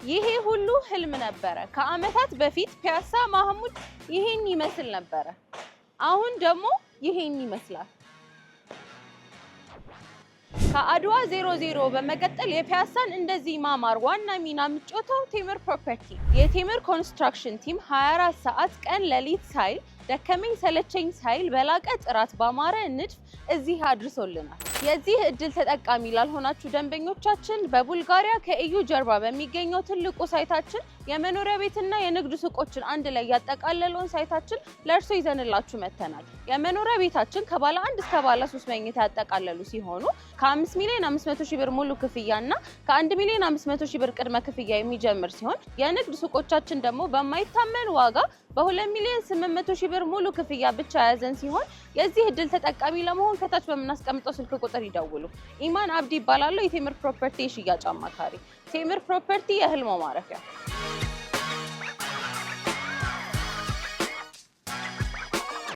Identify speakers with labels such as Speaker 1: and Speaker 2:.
Speaker 1: ይሄ ሁሉ ህልም ነበረ። ከአመታት በፊት ፒያሳ ማህሙድ ይሄን ይመስል ነበረ። አሁን ደግሞ ይሄን ይመስላል። ከአድዋ 00 በመቀጠል የፒያሳን እንደዚህ ማማር ዋና ሚና የምትጫወተው ቴምር ፕሮፐርቲ። የቴምር ኮንስትራክሽን ቲም 24 ሰዓት ቀን ሌሊት ሳይል ደከመኝ ሰለቸኝ ሳይል በላቀ ጥራት ባማረ ንድፍ እዚህ አድርሶልናል። የዚህ እድል ተጠቃሚ ላልሆናችሁ ደንበኞቻችን በቡልጋሪያ ከኢዩ ጀርባ በሚገኘው ትልቁ ሳይታችን የመኖሪያ ቤትና የንግድ ሱቆችን አንድ ላይ ያጠቃለለውን ሳይታችን ለእርሶ ይዘንላችሁ መተናል። የመኖሪያ ቤታችን ከባለ 1 እስከ ባለ 3 መኝታ ያጠቃለሉ ሲሆኑ ከ5 ሚሊዮን 500 ሺህ ብር ሙሉ ክፍያና ከ1 ሚሊዮን 500 ሺህ ብር ቅድመ ክፍያ የሚጀምር ሲሆን የንግድ ሱቆቻችን ደግሞ በማይታመን ዋጋ በ2 ሚሊዮን 800 ሺህ ብር ሙሉ ክፍያ ብቻ ያዘን ሲሆን የዚህ እድል ተጠቃሚ ለመሆን ከታች በምናስቀምጠው ስልክ ቁጥር ይደውሉ። ኢማን አብዲ ይባላል፣ የቴምር ፕሮፐርቲ የሽያጭ አማካሪ። ቴምር ፕሮፐርቲ የህልሞ ማረፊያ።